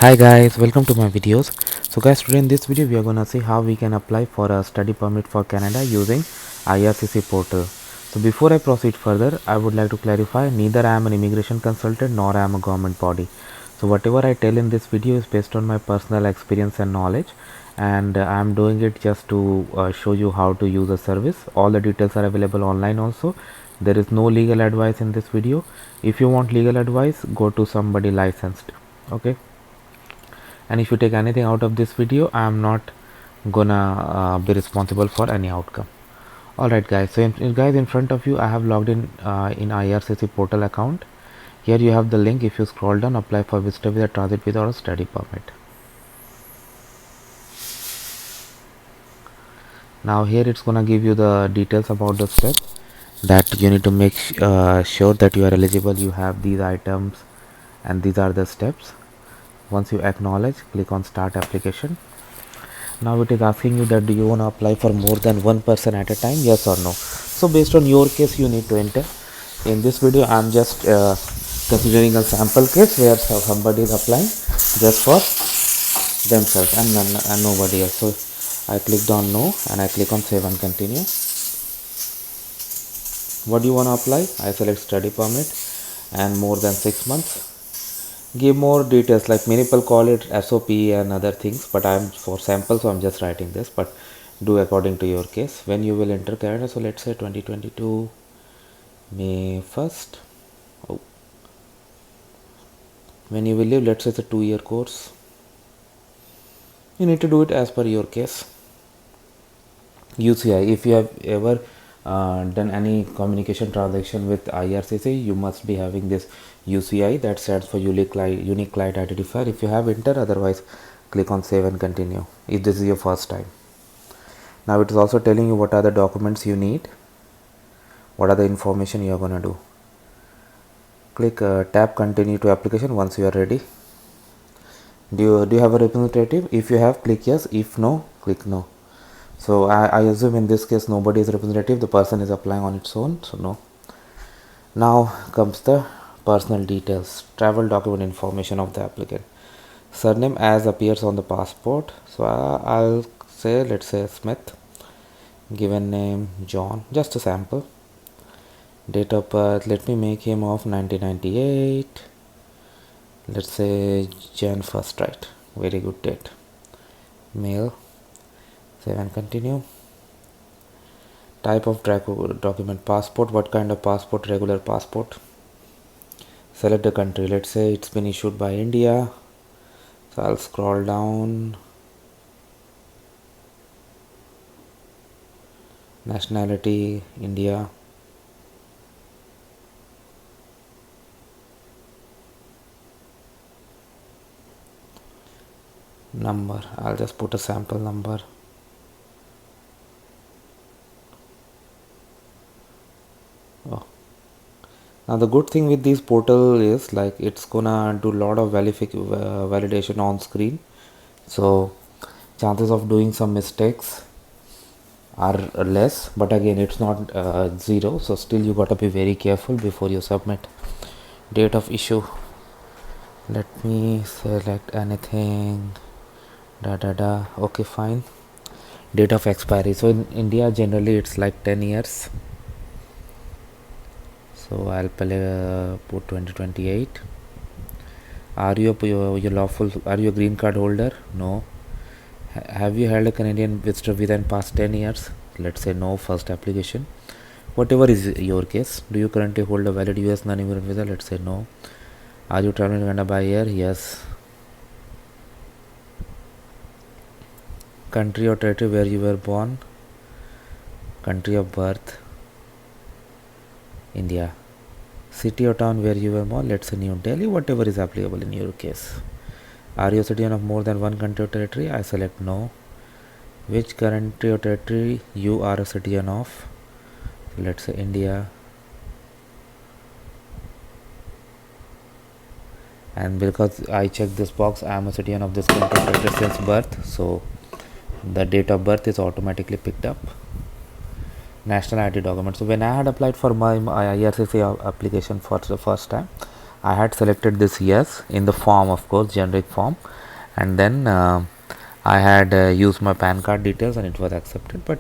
Hi guys, welcome to my videos. So guys, today in this video we are gonna see how we can apply for a study permit for Canada using IRCC Portal. So before I proceed further, I would like to clarify neither I am an immigration consultant nor I am a government body. So whatever I tell in this video is based on my personal experience and knowledge, and I am doing it just to show you how to use the service. All the details are available online also. There is no legal advice in this video. If you want legal advice, go to somebody licensed. Okay, and if you take anything out of this video, I am not gonna be responsible for any outcome. Alright guys, so guys, in front of you I have logged in IRCC Portal account. Here you have the link. If you scroll down, apply for visitor visa, transit visa or study permit. Now here it's gonna give you the details about the steps that you need to make sure that you are eligible, you have these items, and these are the steps. Once you acknowledge, click on start application. Now it is asking you that do you want to apply for more than one person at a time, yes or no. So based on your case you need to enter. In this video I am just considering a sample case where somebody is applying just for themselves and nobody else. So I clicked on no and I click on save and continue. What do you want to apply? I select study permit and more than 6 months. Give more details, like many people call it SOP and other things, but I am for sample, so I'm just writing this, but do according to your case. When you will enter Canada, so let's say 2022 May 1st. Oh. When you will leave, let's say it's a 2-year course. You need to do it as per your case. UCI, if you have ever done any communication transaction with IRCC, you must be having this UCI, that stands for unique client identifier. If you have, enter, otherwise click on save and continue if this is your first time. Now it is also telling you what are the documents you need, what are the information you are going to do. Click tap continue to application once you are ready. Do you have a representative? If you have, click yes. If no, click no. So I assume in this case nobody is representative, the person is applying on its own, so no. Now comes the personal details, travel document information of the applicant. Surname as appears on the passport, so I'll say, let's say Smith. Given name John, just a sample. Date of birth, let me make him of 1998. Let's say Jan 1st, right? Very good date. Male. Save and continue. Type of document, passport. What kind of passport? Regular passport. Select the country. Let's say it's been issued by India. So I'll scroll down. Nationality India. Number, I'll just put a sample number. Oh. Now the good thing with this portal is, like, it's gonna do a lot of validation on screen, so chances of doing some mistakes are less, but again it's not zero, so still you gotta be very careful before you submit. Date of issue, let me select anything. Okay, fine. Date of expiry, so in India generally it's like 10 years, so I'll put 2028. Are you your lawful, are you a green card holder? No. Have you held a Canadian visitor visa in past 10 years? Let's say no, first application. Whatever is your case. Do you currently hold a valid US non-immigrant visa? Let's say no. Are you traveling to Canada by air? Yes. Country or territory where you were born? Country of birth, India. City or town where you were born? Let's say New Delhi. Whatever is applicable in your case. Are you a citizen of more than one country or territory? I select no. Which country or territory you are a citizen of? Let's say India. And because I checked this box, I am a citizen of this country or territory since birth, so the date of birth is automatically picked up. National ID document. So when I had applied for my IRCC application for the first time, I had selected this yes in the form, of course, generic form, and then I had used my PAN card details and it was accepted. But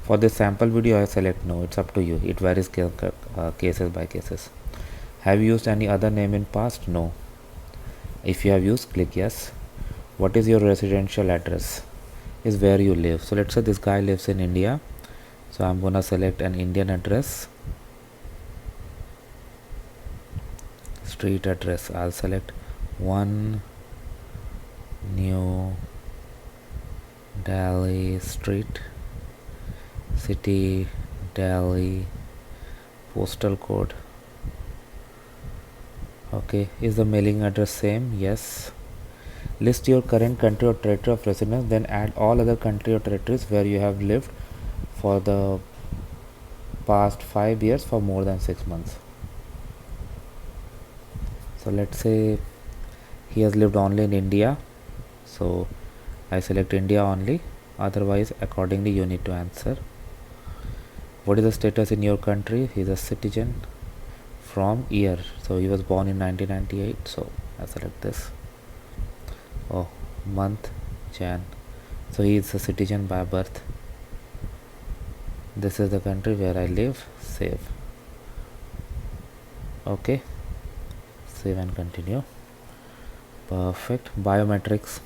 for this sample video I select no. It's up to you. It varies cases by cases. Have you used any other name in past? No. If you have used, click yes. What is your residential address? Is where you live. So let's say this guy lives in India, so I'm gonna select an Indian address. Street address, I'll select 1 New Delhi Street, city Delhi, postal code. Okay, is the mailing address same? Yes. List your current country or territory of residence, then add all other country or territories where you have lived for the past 5 years for more than 6 months. So let's say he has lived only in India, so I select India only, otherwise accordingly you need to answer. What is the status in your country? He is a citizen. From year, so he was born in 1998, so I select this. Oh, month Jan, so he is a citizen by birth. This is the country where I live. Save. Okay, save and continue. Perfect. Biometrics,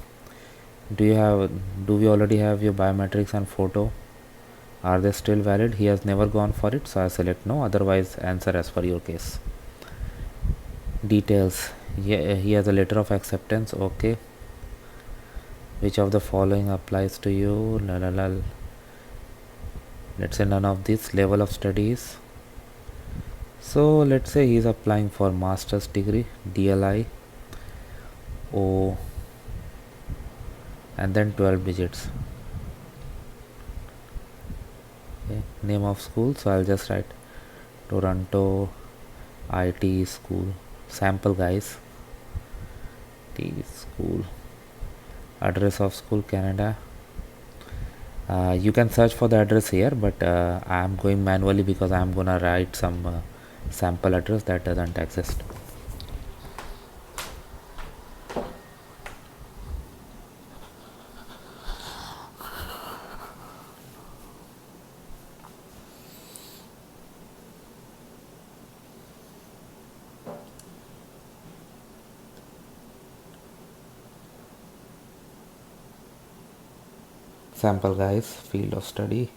do we already have your biometrics and photo? Are they still valid? He has never gone for it, so I select no, otherwise answer as per your case. Details, yeah, he has a letter of acceptance. Okay, which of the following applies to you? Let's say none of this. Level of studies, so let's say he is applying for master's degree, DLI O, and then 12 digits. Okay. Name of school, so I'll just write Toronto IT school. Sample guys, T school. Address of school, Canada. You can search for the address here, but I am going manually because I am gonna write some sample address that doesn't exist. Sample guys, field of study,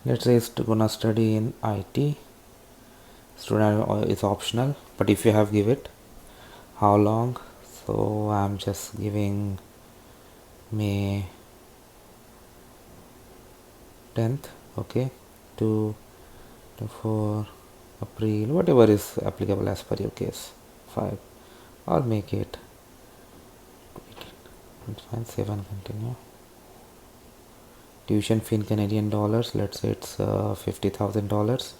let's say it's gonna study in IT. Student is optional, but if you have give it, how long? So I'm just giving May 10th, okay, to 4 April, whatever is applicable as per your case, 5, or make it 18. Save and continue. Tuition fee in Canadian dollars, let's say it's $50,000.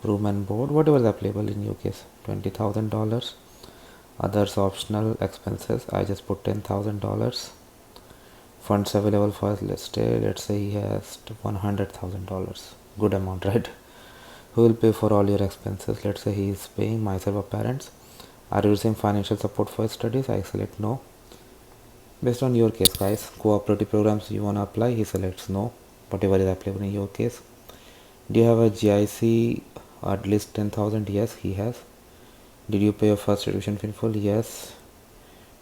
Room and board, whatever is applicable in your case, $20,000. Others optional expenses, I just put $10,000. Funds available for, let's say he has $100,000. Good amount, right? Who will pay for all your expenses? Let's say he is paying, myself or parents. Are you receiving financial support for studies? I select no. Based on your case, guys, cooperative programs you want to apply, he selects no, whatever is applicable in your case. Do you have a GIC at least 10,000? Yes, he has. Did you pay your first tuition fee in full? Yes.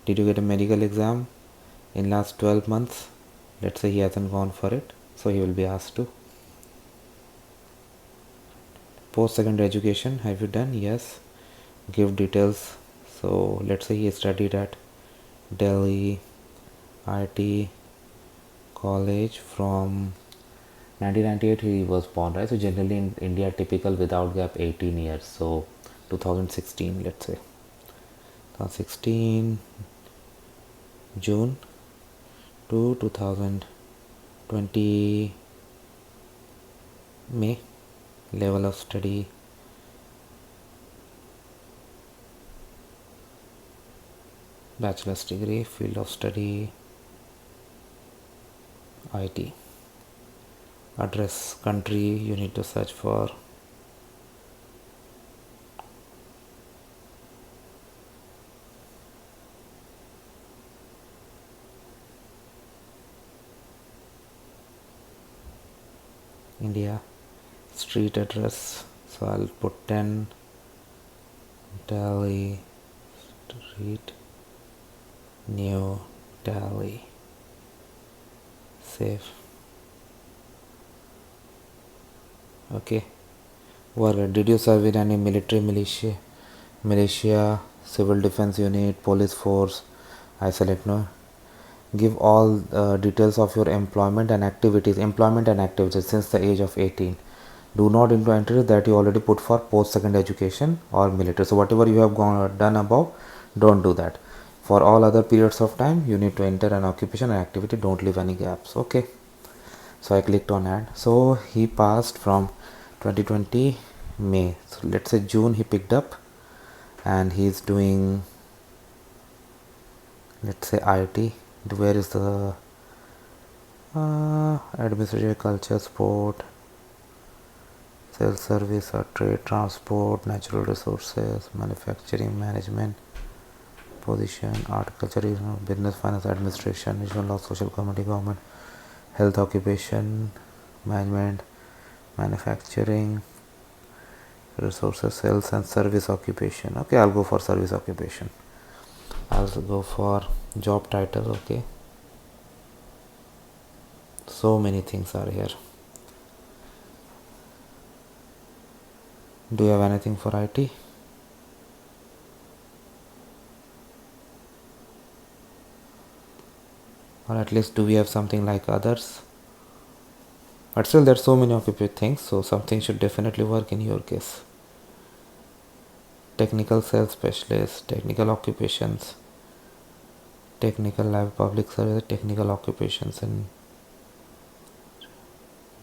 Did you get a medical exam in last 12 months? Let's say he hasn't gone for it, so he will be asked to. Post-secondary education, have you done? Yes. Give details. So let's say he studied at Delhi IT college from 1998 he was born, right? So generally in India typical without gap 18 years, so 2016, let's say 2016 June to 2020 May. Level of study, bachelor's degree. Field of study, IT. Address, country, you need to search, 'for' India, street address, so I'll put 10 Delhi Street, New Delhi. Save. Okay. Work. Did you serve in any military, militia, civil defense unit, police force? I select no. Give all details of your employment and activities since the age of 18. Do not into entries that you already put for post-secondary education or military. So whatever you have done above, don't do that. For all other periods of time, you need to enter an occupation and activity. Don't leave any gaps. Okay. So I clicked on add. So he passed from 2020 May. So let's say June he picked up, and he's doing, let's say, IT. Where is the administrative, culture, sport, sales, service or trade, transport, natural resources, manufacturing, management, position, horticulture, business, finance, administration, regional law, social, community, government, health, occupation, management, manufacturing, resources, sales and service occupation. Okay, I'll go for service occupation. I'll go for job title. Okay, so many things are here. Do you have anything for IT? Or at least do we have something like others? But still there's so many occupied things, so something should definitely work in your case. Technical sales specialist, technical occupations, technical lab, public service, technical occupations and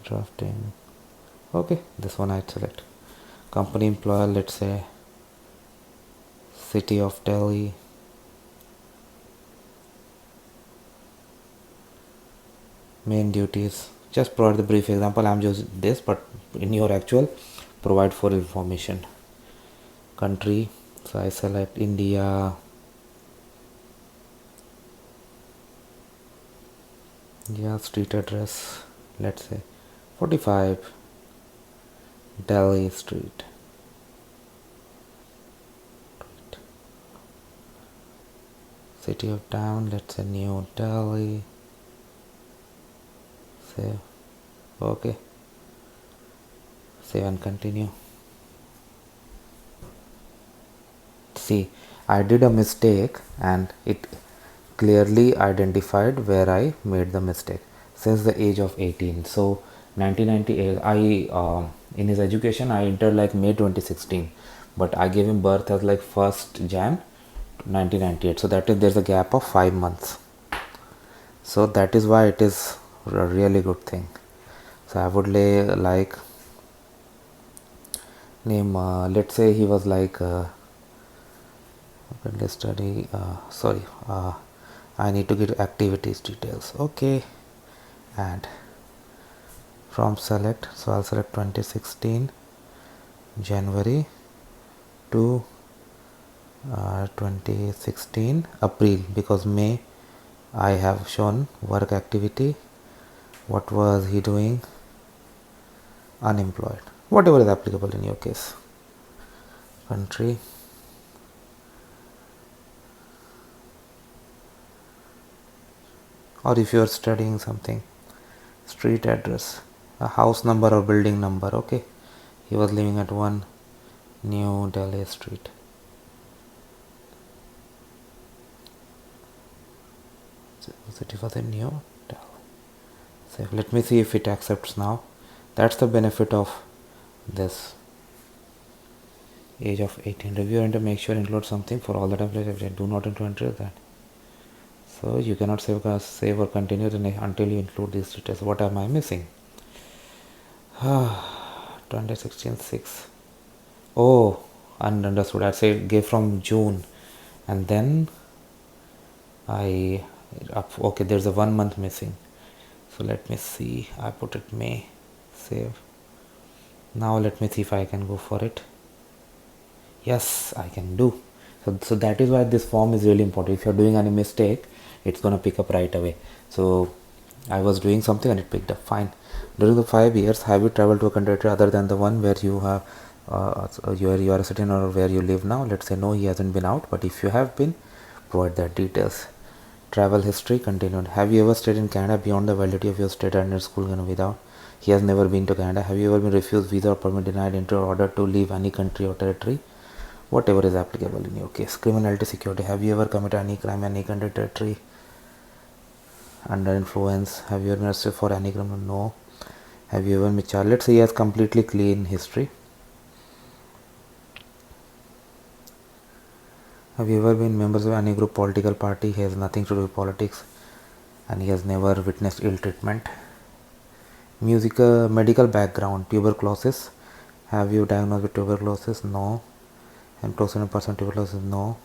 drafting. Okay, this one I'd select. Company employer, let's say City of Delhi. Main duties, just provide the brief example. I'm just this, but in your actual provide for information. Country, so I select India. Yeah, street address, let's say 45 Delhi Street. City of town, let's say New Delhi. Save. Okay, save and continue. See, I did a mistake and it clearly identified where I made the mistake. Since the age of 18, so 1998, I in his education I entered like May 2016, but I gave him birth as like 1st Jan 1998, so that is, there's a gap of 5 months. So that is why it is a really good thing. So I would lay like name, let's say he was like let's study, I need to get activities details. Okay, and from select, so I'll select 2016 January to 2016 April, because May I have shown work activity. What was he doing? Unemployed. Whatever is applicable in your case. Country. Or if you are studying something, street address, a house number or building number. Okay, he was living at 1 New Delhi Street. City was in New Delhi. So let me see if it accepts now. That's the benefit of this. Age of 18. Review and make sure include something for all the templates. Do not enter that. So you cannot save or continue until you include these details. What am I missing? 2016 6. Oh, understood. I said gave from June, and then okay, there's a 1 month missing. So let me see. I put it May. Save. Now let me see if I can go for it. Yes, I can do. So that is why this form is really important. If you're doing any mistake, it's gonna pick up right away. So I was doing something and it picked up fine. During the 5 years, have you traveled to a country other than the one where you have you are a citizen or where you live now? Let's say no, he hasn't been out, but if you have been, provide that details. Travel history continued. Have you ever stayed in Canada beyond the validity of your state and your school without? He has never been to Canada. Have you ever been refused visa or permit denied entry or order to leave any country or territory? Whatever is applicable in your case. Criminality, security. Have you ever committed any crime in any country, territory? Under influence. Have you ever been arrested for any criminal? No. Have you ever been charged? Let's say he has completely clean history. Have you ever been members of any group, political party? He has nothing to do with politics, and he has never witnessed ill treatment. Medical background, tuberculosis. Have you diagnosed with tuberculosis? No. And close to a person tuberculosis? No.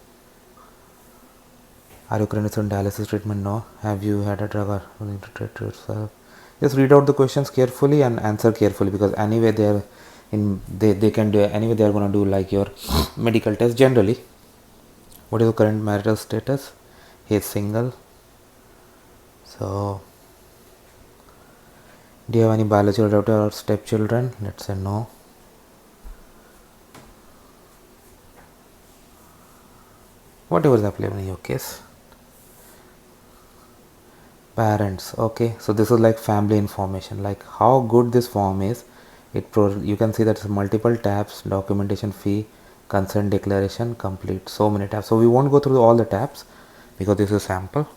Are you currently on dialysis treatment? No. Have you had a drug or to treat yourself? Just read out the questions carefully and answer carefully, because anyway they can do anyway they are going to do like your medical test generally. What is your current marital status? He is single. So do you have any biological daughter or stepchildren? Let's say no. Whatever is applicable in your case. Parents. Okay, so this is like family information. Like how good this form is, you can see that it's multiple tabs: documentation, fee, consent declaration, complete. So many tabs. So we won't go through all the tabs because this is sample.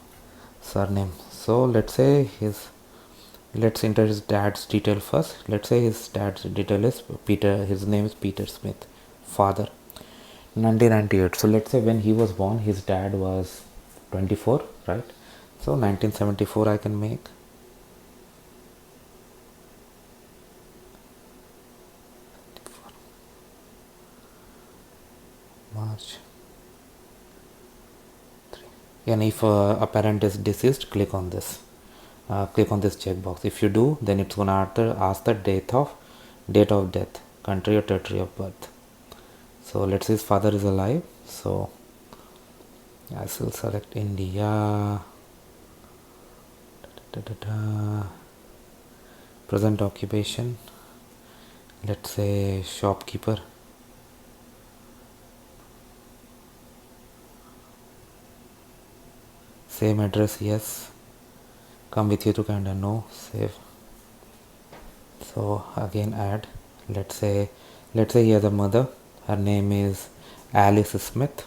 Surname. So let's enter his dad's detail first. Let's say his dad's detail is Peter. His name is Peter Smith. Father. 1998. So let's say when he was born, his dad was 24, right? So 1974 I can make. March 3. And if a parent is deceased, click on this. Click on this checkbox. If you do, then it's gonna ask the date of death, country or territory of birth. So let's say his father is alive. So I will select India. Present occupation. Let's say shopkeeper. Same address, yes. Come with you to Canada, no. Save. So again add. Let's say he has a mother. Her name is Alice Smith.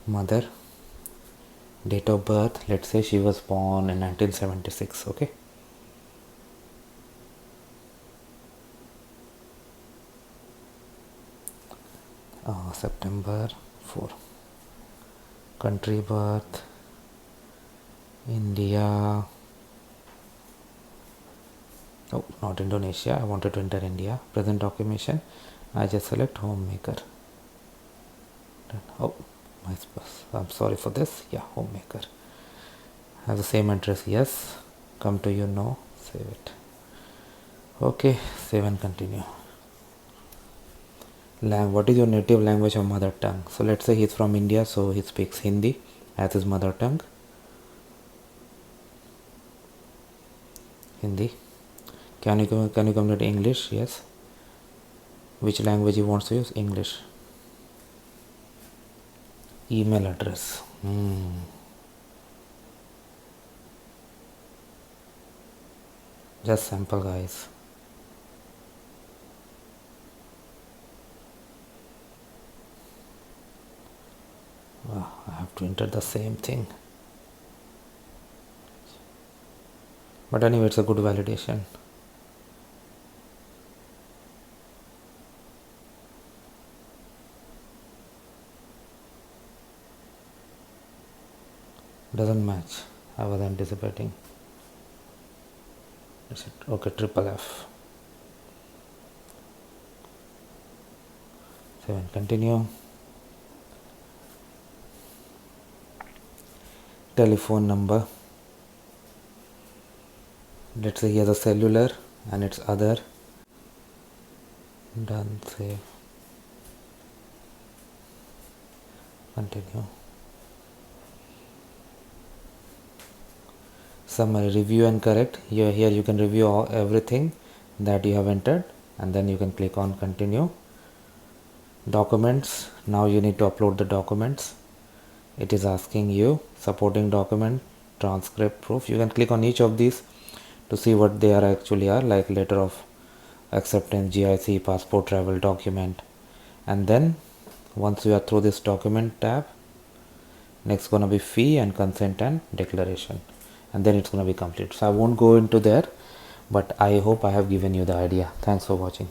Mother. Date of birth. Let's say she was born in 1976. Okay. September 4. Country birth. India. Oh, not Indonesia. I wanted to enter India. Present occupation. I just select homemaker. Oh, my spouse. I'm sorry for this. Yeah, homemaker. Have the same address. Yes. Come to you. No. Save it. Okay. Save and continue. What is your native language or mother tongue? So let's say he's from India, so he speaks Hindi as his mother tongue. Hindi. Can you communicate English? Yes. Which language he wants to use? English. Email address. Just sample, guys. I have to enter the same thing. But anyway, it's a good validation. Doesn't match. I was anticipating. That's it. Okay, triple F. Save and continue. Telephone number. Let's say he has a cellular and it's other. Done. Save. Continue. summary, review and correct. Here you can review everything that you have entered, and then you can click on continue. Documents, now you need to upload the documents. It is asking you supporting document, transcript, proof. You can click on each of these to see what they are actually are, like letter of acceptance, GIC, passport, travel document. And then once you are through this document tab, next gonna be fee and consent and declaration, and then it's gonna be complete. So I won't go into there, but I hope I have given you the idea. Thanks for watching.